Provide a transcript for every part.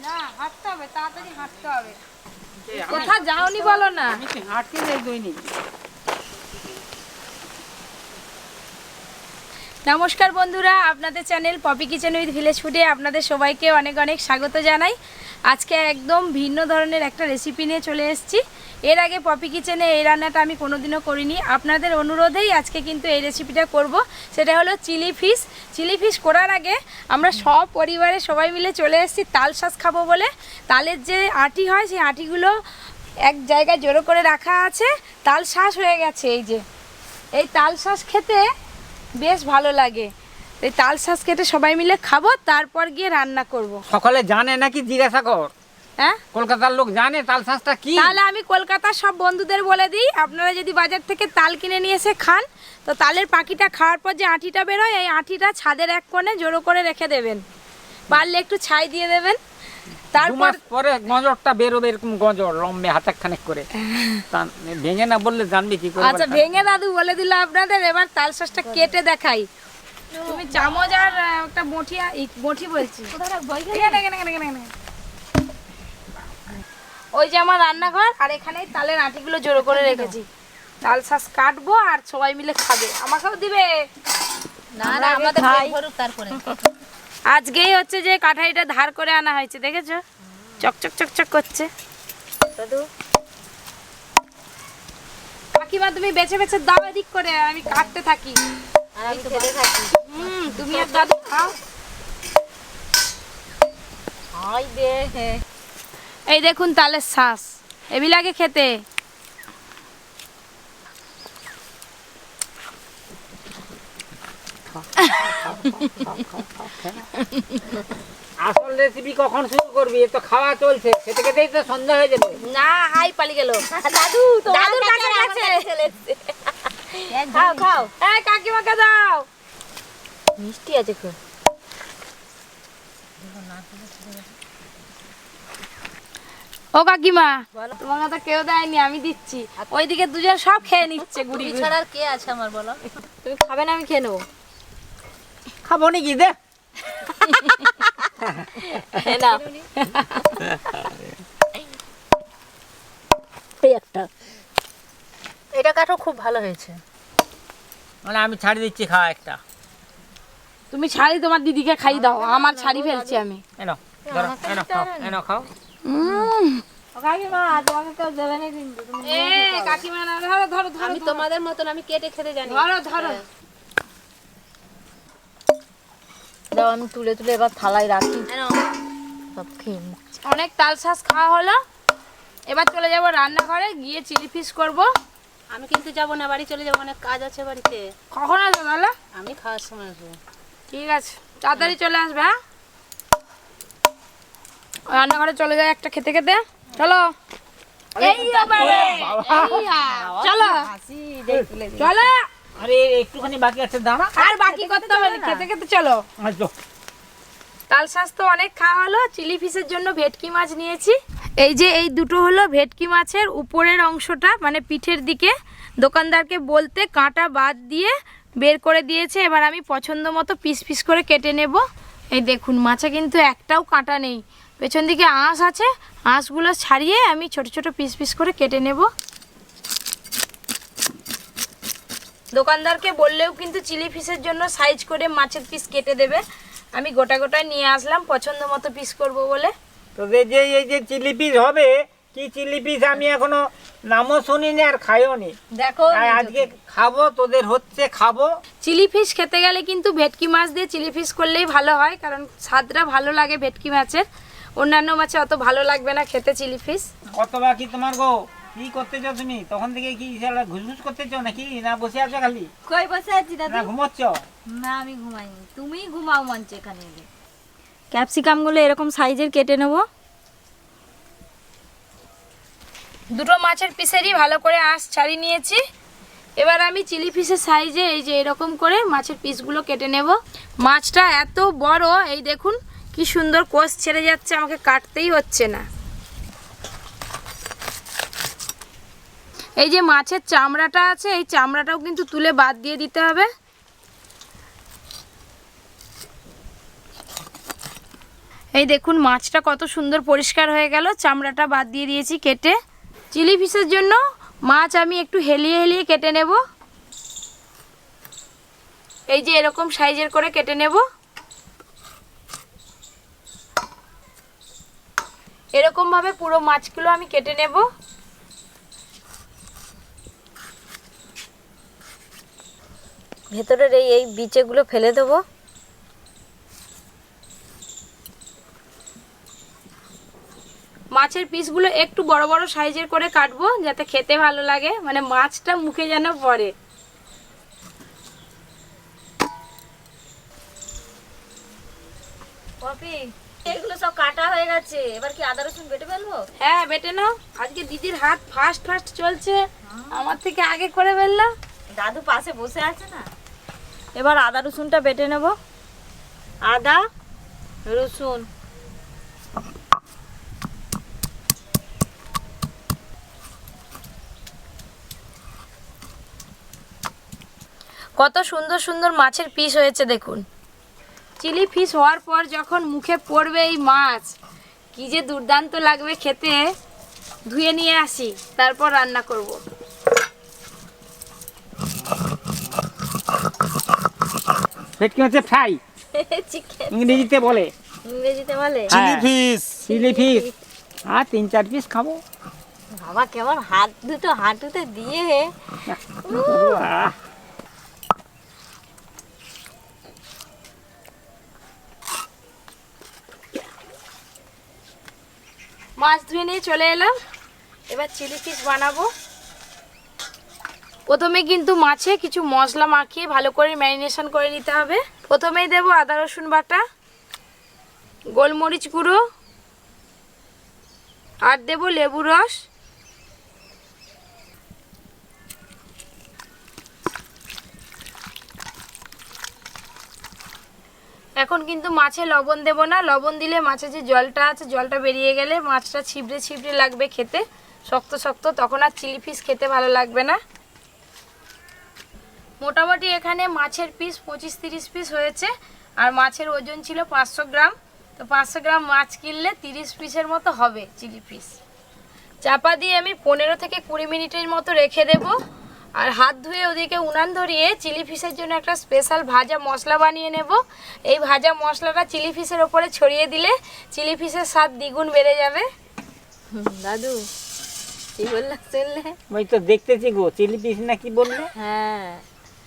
না হাঁটতে হবে, তাড়াতাড়ি হাঁটতে হবে। কোথায় যাওনি বলো না? আমি কি হাঁটতে যাই দৈনিক? নমস্কার বন্ধুরা, আপনাদের channel Poppy kitchen with village ফুডে আপনাদের সবাইকে অনেক অনেক স্বাগত জানাই। আজকে একদম ভিন্ন ধরনের একটা রেসিপি নিয়ে চলে এসেছি। এর আগে পপি কিচেনে এই রান্নাটা আমি কোনোদিনও করিনি। আপনাদের অনুরোধেই আজকে কিন্তু এই রেসিপিটা করব। সেটা হলো চিলি ফিশ। চিলি ফিশ করার আগে আমরা সব পরিবারে সবাই মিলে চলে এসেছি তাল শাঁস খাবো বলে। তালের যে আটি হয় সেই আটিগুলো এক জায়গায় জড়ো করে রাখা আছে, তাল শাঁস হয়ে গেছে। এই তাল শাঁস খেতে বেশ ভালো লাগে। এই তাল শাঁস কেটে সবাই মিলে খাবো, তারপর গিয়ে রান্না করব। সকলে জানে নাকি জিজ্ঞাসা কর? হ্যাঁ, কলকাতার লোক জানে তাল শাঁসটা কি? তাহলে আমি কলকাতার সব বন্ধুদের বলে দিই, আপনারা যদি বাজার থেকে তাল কিনে নিয়ে এসে খান, তো তালের পাখিটা খাওয়ার পর যে আঁটিটা বেরোয়, এই আঁটিটা ছাদের এক কোণে জড়ো করে রেখে দেবেন। পারলে একটু ছাই দিয়ে দেবেন। তারপর পরে গজরটা বেরোবে, এরকম গজর লম্বে হাতাখানেক করে। ভেঙে না বললে জানবি কি করে? আচ্ছা, ভেঙে দাদু বলে দিল আপনাদের। এবার তাল শাঁসটা কেটে দেখাই। তুমি চামচ আর একটা বটি বলছি। ওই যে আমার রান্নাঘর, আর এখানে তালের আঁটিগুলো জড়ো করে রেখেছি। তাল শাঁস কাটবো আর সবাই মিলে খাবে। আমাকেও দিবে? না না, আমাদের পেট ভরুক তারপরে। আজকেই হচ্ছে যে কাঠারিটা ধার করে আনা হয়েছে, দেখেছো? চকচক চকচক করছে। দাদু, কাকিমা তুমি বেছে বেছে দাও এদিক করে, আর আমি কাটতে থাকি। আর আমি খেতে থাকি। তুমি আর দাদু খাও। হাই দে। এই দেখুন তালের শাঁস, এবি লাগে খেতে। আসল রেসিপি কখন শুরু করবি? এ তো খাওয়া চলছে, খেতে খেতেই তো সন্ধ্যা হয়ে যাবে। না, হাই পালি গেল দাদু দাদুর কাছে গেছে। খাও খাও। এই কাকিমাকে দাও। মিষ্টি আছে খুব। ও কাকিমা, তোমাকে তো কেউ দেয়নি, আমি দিচ্ছি। ওইদিকে দুজন সব খেয়ে নিচ্ছে গুড়ি গুড়ি। ছাড়া আর কে আছে আমার বলো? তুমি খাবে না? আমি খেয়ে নেবো। খাবো নাকি? দে একটা এটা কাটো, খুব ভালো হয়েছে। মানে আমি ছাড়ি দিচ্ছি, খাওয়া একটা। তুমি ছাড়ি তোমার দিদিকে খাই দাও, আমার ছাড়ি ফেলছি আমি। এনো ধরো, এনো খাও, এনো খাও। কাকিমা তোমাকে কেউ দেবে না কিন্তু। কাকিমা না, ধরো ধরো ধরো। আমি তোমাদের মতন আমি কেটে খেতে জানি। ধরো ধরো। দাও, আমি তুলে তুলে এবার থালায় রাখি। সব খেয়ে নিচ্ছি। অনেক তাল শাঁস খাওয়া হলো, এবার চলে যাব রান্নাঘরে, গিয়ে চিলি ফিশ করব। আমি কিন্তু যাবো না, বাড়ি চলে যাবো, অনেক কাজ আছে বাড়িতে। কখন আসবে তাহলে? আমি খাওয়ার সময় আসবো। ঠিক আছে, তাড়াতাড়ি চলে আসবে। হ্যাঁ, রান্নাঘরে চলে যায় একটা খেতে খেতে। চলো। এই বাবারে, চলো চলো। আরে একটুখানি বাকি আছে, দাঁড়া। আর বাকি করতে হবে না, খেতে খেতে চলো। আসো। তাল শাঁস তো অনেক খাওয়া হলো। চিলি ফিশের জন্য ভেটকি মাছ নিয়েছি। এই দুটো হলো ভেটকি মাছের উপরের অংশটা, মানে পিঠের দিকে। দোকানদারকে বলতে কাঁটা বাদ দিয়ে বের করে দিয়েছে। এবার আমি পছন্দ মতো পিস পিস করে কেটে নেব। এই দেখুন, মাছে কিন্তু একটাও কাঁটা নেই। পেছন দিকে আঁশ আছে, আঁশগুলো ছাড়িয়ে আমি ছোট ছোট পিস পিস করে কেটে নেব। দোকানদারকে বললেও কিন্তু চিলি ফিশের জন্য সাইজ করে মাছের পিস কেটে দেবে। আমি গোটা গোটা নিয়ে আসলাম পছন্দ মতো পিস করব বলে। তোদের যে এই যে চিলি পিস হবে, কি চিলি পিস আমি এখনো নামও শুনিনি আর খাইও নি। দেখো, আজকে খাবো, তোদের হচ্ছে খাবো। চিলি ফিশ খেতে গেলে কিন্তু ভেটকি মাছ দিয়ে চিলি ফিশ করলেই ভালো হয়, কারণ স্বাদটা ভালো লাগে ভেটকি মাছের। অন্যান্য মাছে অত ভালো লাগবে না খেতে চিলি ফিশ। কত বাকি তোমার গো? কি করতেছো তুমি? তখন থেকে কি ঘুষঘুষ করতেছো নাকি, না বসে আছো খালি? কই বসে আছি দাদু? না ঘুমোচ্ছ? না, আমি ঘুমাইনি, তুমি ঘুমাও মঞ্চে। এখানে ক্যাপসিকামগুলো এরকম সাইজের কেটে নেব। দুটো মাছের পিসেরই ভালো করে আঁশ ছাড়িয়ে নিয়েছি। এবার আমি চিলি ফিশের সাইজে এই যে এরকম করে মাছের পিসগুলো কেটে নেব। মাছটা এত বড়, এই দেখুন কি সুন্দর কোষ ছেড়ে যাচ্ছে, আমাকে কাটতেই হচ্ছে না। এই যে মাছের চামড়াটা আছে, এই চামড়াটাও কিন্তু তুলে বাদ দিয়ে দিতে হবে। এই দেখুন মাছটা কত সুন্দর পরিষ্কার হয়ে গেল, চামড়াটা বাদ দিয়ে দিয়েছি কেটে। চিলি ফিশের জন্য মাছ আমি একটু হেলিয়ে হেলিয়ে কেটে নেব। এই যে এরকম সাইজের করে কেটে নেব। এরকম ভাবে পুরো মাছগুলো আমি কেটে নেব। ভেতরের এই বিচেগুলো ফেলে দেবো। মাছের পিসগুলো একটু বড় বড় সাইজের করে কাটবো যাতে খেতে ভালো লাগে, মানে মাছটা মুখে যেন পড়ে। পপি, এগুলো সব কাটা হয়ে গেছে, এবার কি আদা রসুন বেটে ফেলবো? হ্যাঁ বেটে নাও, আজকে দিদির হাত ফাস্ট ফাস্ট চলছে, আমার থেকে আগে করে ফেললাম। দাদু পাশে বসে আছে না। এবার আদা রসুনটা বেটে নেব। আদা রসুন কত সুন্দর সুন্দর মাছের পিস হয়েছে দেখুন। চিলি ফিশ হওয়ার পর যখন মুখে পড়বে এই মাছ, কি যে দুর্দান্ত লাগবে খেতে। ধুয়ে নিয়ে আসি, তারপর রান্না করব। ভেটকি হচ্ছে ফ্রাই, চিকেন ইংরেজিতে বলে। ইংরেজিতে বলে চিলি ফিশ। চিলি ফিশ আর 3-4 পিস খাবো। বাবা কেমন হাত দুটো হাঁটুতে দিয়ে। আহ, মাছ ধুয়ে নিয়ে চলে এলাম, এবার চিলি ফিশ বানাবো। প্রথমে কিন্তু মাছে কিছু মশলা মাখিয়ে ভালো করে ম্যারিনেশন করে নিতে হবে। প্রথমেই দেব আদা রসুন বাটা, গোলমরিচ গুঁড়ো, আর দেব লেবু রস। এখন কিন্তু মাছে লবণ দেব না, লবণ দিলে মাছে যে জলটা আছে জলটা বেরিয়ে গেলে মাছটা ছিবড়ে ছিবড়ে লাগবে খেতে, শক্ত শক্ত, তখন আর চিলি ফিশ খেতে ভালো লাগবে না। মোটামুটি এখানে মাছের পিস 25-30 পিস হয়েছে, আর মাছের ওজন ছিল 500 গ্রাম। তো 500 গ্রাম মাছ কিনলে 30 পিসের মতো হবে চিলি ফিশ। চাপা দিয়ে আমি 15 থেকে 20 মিনিটের মতো রেখে দেব। আর হাত ধুয়ে ওদিকে উনান ধরিয়ে চিলি ফিশের জন্য একটা স্পেশাল ভাজা মশলা বানিয়ে নেব। এই ভাজা মশলাটা চিলি ফিশের ওপরে ছড়িয়ে দিলে চিলি ফিশের স্বাদ দ্বিগুণ বেড়ে যাবে। দাদু কি বললে শুনলে? ওই তো দেখতেছি গো, চিলি ফিশ না কি বললে? হ্যাঁ,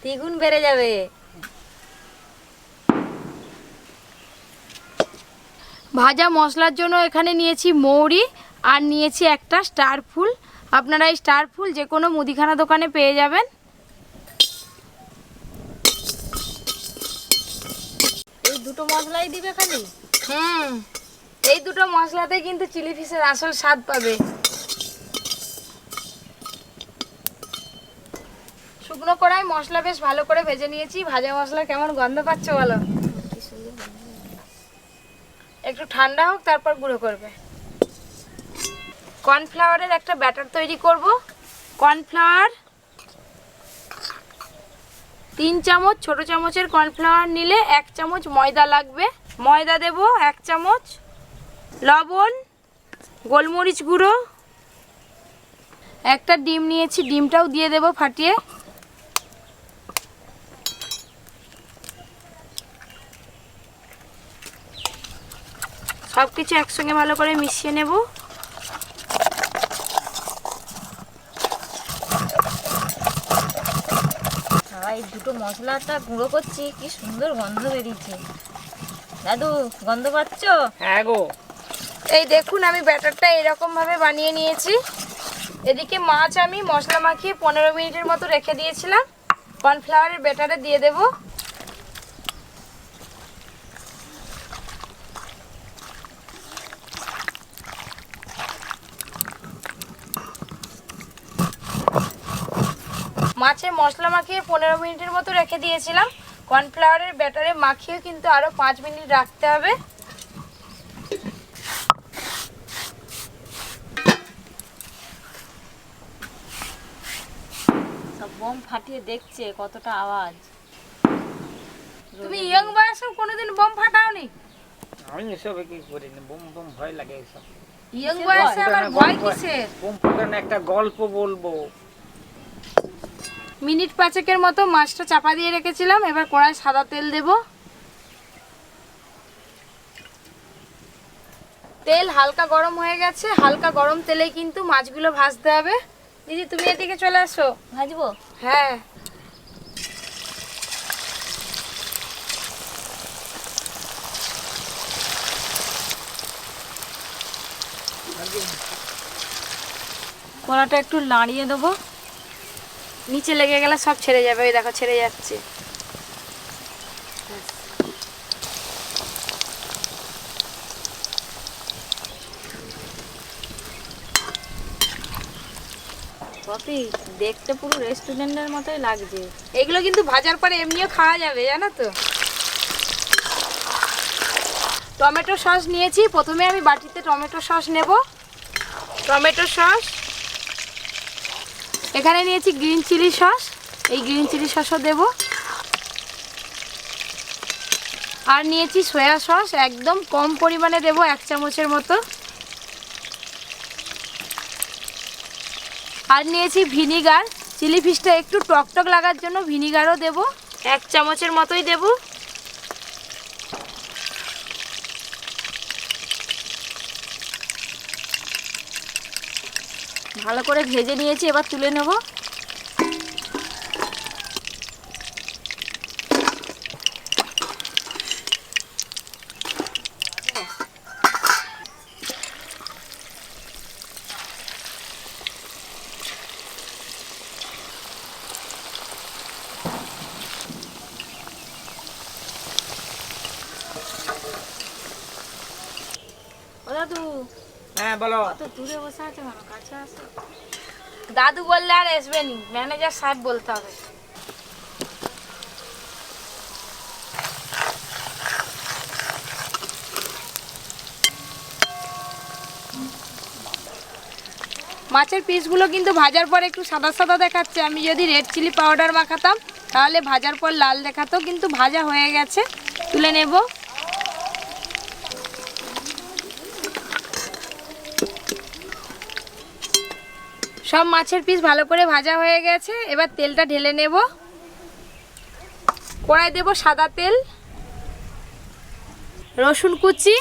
দ্বিগুণ বেড়ে যাবে। ভাজা মশলার জন্য এখানে নিয়েছি মৌরি আর নিয়েছি একটা স্টার ফুল। আপনারা এই স্টার ফুল যে কোনো মুদিখানা দোকানে পেয়ে যাবেন। এই দুটো মশলাই দিবে খালি? এই দুটো মশলাতে কিন্তু চিলি ফিশের আসল স্বাদ পাবে। শুকনো কড়াই মশলা বেশ ভালো করে ভেজে নিয়েছি। ভাজা মশলা কেমন গন্ধ পাচ্ছ বলো? একটু ঠান্ডা হোক তারপর গুঁড়ো করবে। কর্নফ্লাওয়ারের একটা ব্যাটার তৈরি করব। কর্নফ্লাওয়ার 3 চামচ, ছোট চামচের কর্নফ্লাওয়ার নিলে 1 চামচ ময়দা লাগবে। ময়দা দেব 1 চামচ, লবণ, গোলমরিচ গুঁড়ো, একটা ডিম নিয়েছি, ডিমটাও দিয়ে দেব ফাটিয়ে। সব কিছু একসঙ্গে ভালো করে মিশিয়ে নেব। এই দুটো মশলাটা গুঁড়ো করছি, কি সুন্দর গন্ধ বেরিয়েছে। দাদু গন্ধ পাচ্ছ? হ্যাঁ গো। এই দেখুন আমি ব্যাটারটা এরকম ভাবে বানিয়ে নিয়েছি। এদিকে মাছ আমি মশলা মাখিয়ে 15 মিনিটের মতো রেখে দিয়েছিলাম। কর্নফ্লাওয়ারের ব্যাটারে দিয়ে দেব। মাছে মশলা মাখিয়ে 15 মিনিটের মতো রেখে দিয়েছিলাম। কর্নফ্লাওয়ারের ব্যাটারে মাখিয়ে কিন্তু আরো 5 মিনিট রাখতে হবে। সব বোম ফাটিয়ে দেখছে কতটা আওয়াজ। তুমি ইয়ং বয়সে কোনোদিন বোম ফাটাওনি? আমি এসবে কি করি না, বুম বুম ভয় লাগে এসব। ইয়ং বয়সে আবার ভয় কিসের? বুম ফুটানো একটা গল্প বলবো। মিনিট 5 মতো মাছটা চাপা দিয়ে রেখেছিলাম, এবার কড়াই সাদা তেল দেব। তেল হালকা গরম হয়ে গেছে, হালকা গরম তেলেই কিন্তু মাছগুলো ভাজতে হবে। দিদি তুমি এদিকে চলে আসো। ভাজবো? হ্যাঁ, কড়াটা একটু নাড়িয়ে দেবো। নিচে লেগে গেলে সব ছেড়ে যাবে, ওই দেখো ছেড়ে যাচ্ছে। পপি, দেখতে পুরো রেস্টুরেন্টের মতোই লাগছে। এগুলো কিন্তু ভাজার পরে এমনিও খাওয়া যাবে, জানো তো। টমেটো সস নিয়েছি, প্রথমে আমি বাটিতে টমেটো সস নেব। টমেটো সস, এখানে নিয়েছি গ্রিন চিলি সস, এই গ্রিন চিলি সসও দেব। আর নিয়েছি সয়া সস, একদম কম পরিমাণে দেব, 1 চামচের মতো। আর নিয়েছি ভিনিগার, চিলি ফিশটা একটু টকটক লাগার জন্য ভিনিগারও দেব, 1 চামচের মতোই দেব। ভালো করে ভেজে নিয়েছি, এবার তুলে নেব। ও দাদু, হ্যাঁ বলো। তো দূরে বসে আছে কেন? কাছে আসো। দাদু বললে আর আসবে নি, ম্যানেজার সাহেব বলতে হবে। মাছের পিসগুলো কিন্তু ভাজার পর একটু সাদা সাদা দেখাচ্ছে। আমি যদি রেড চিলি পাউডার মাখাতাম তাহলে ভাজার পর লাল দেখাতো, কিন্তু ভাজা হয়ে গেছে, তুলে নেব। সব মাছের পিস ভালো করে ভাজা হয়ে গেছে, এবার তেলটা ঢেলে নেব। কড়াই দেব সাদা তেল, রসুন কুচি,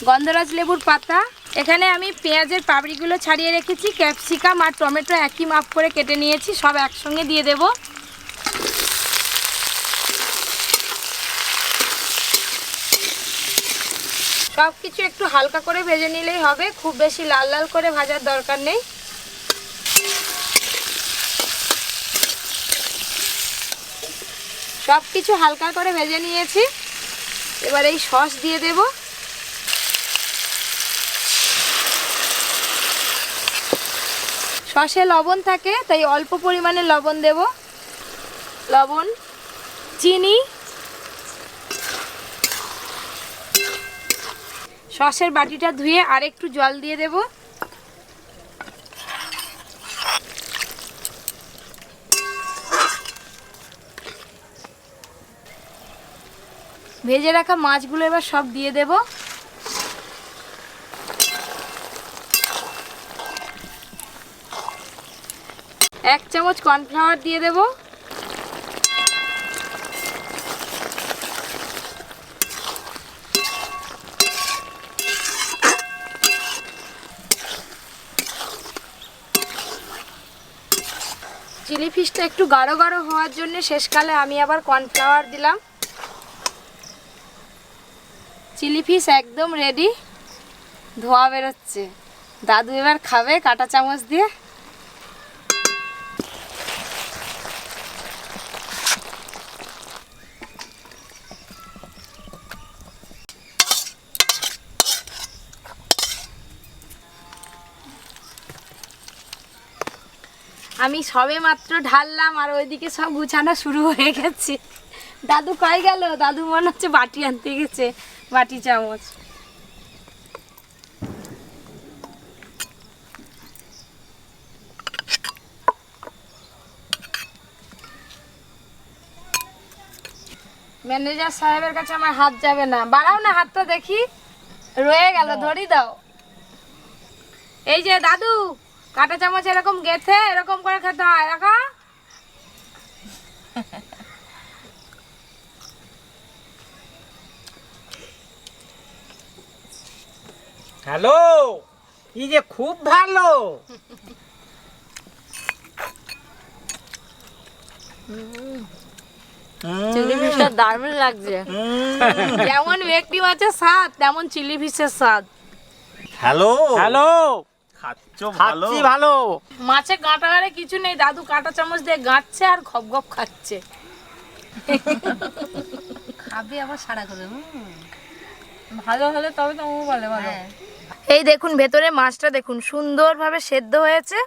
গন্ধরাজ লেবুর পাতা, এখানে আমি পেঁয়াজের পাপড়িগুলো ছাড়িয়ে রেখেছি, ক্যাপসিকাম আর টমেটো একই মাপ করে কেটে নিয়েছি, সব একসঙ্গে দিয়ে দেব। সব কিছু একটু হালকা করে ভেজে নিলেই হবে, খুব বেশি লাল লাল করে ভাজার দরকার নেই। সব কিছু হালকা করে ভেজে নিয়েছি, এবার এই সস দিয়ে দেব। সসে লবণ থাকে, তাই অল্প পরিমাণে লবণ দেব। লবণ, চিনি, সসের বাটিটা ধুয়ে আর একটু জল দিয়ে দেব। ভেজে রাখা মাছগুলো এবার সব দিয়ে দেব। এক চামচ কর্নফ্লাওয়ার দিয়ে দেব। চিলি ফিশটা একটু গাঢ় গাঢ় হওয়ার জন্য শেষকালে আমি আবার কর্নফ্লাওয়ার দিলাম। চিলি ফিশ একদম রেডি, ধোয়া বেরোচ্ছে। দাদু এবার খাবে কাঁটা চামচ দিয়ে। আমি সবে মাত্র ঢাললাম আর ওইদিকে সব গুছানো শুরু হয়ে গেছে। দাদু কই গেল? দাদু মনে হচ্ছে বাটি আনতে গেছে, বাটি চামচ। ম্যানেজার সাহেবের কাছে আমার হাত যাবে না, বাড়াও না হাতটা দেখি, রয়ে গেল, ধরি দাও। এই যে দাদু, কাঁটা চামচ এরকম গেথে এরকম করে খেতে হয়, দেখো। হ্যালো, কি যে খুব ভালো। চিংড়ি ফিশটা দারুণ লাগছে। যেমন ভেটকি মাছের স্বাদ তেমন চিলি ফিশের স্বাদ। হ্যালো হ্যালো, খাচ্ছ ভালো? খাচ্ছি ভালো। মাছে কাঁটা গাড়ে কিছু নেই, দাদু কাঁটা চামচ দিয়ে গাঁটছে আর খপ খপ খাচ্ছে। খাবে আবার সারা করে। ভালো হলে তবে তো ও বলে ভালো। এই দেখুন ভেতরে মাছটা দেখুন সুন্দরভাবে সেদ্ধ হয়েছে।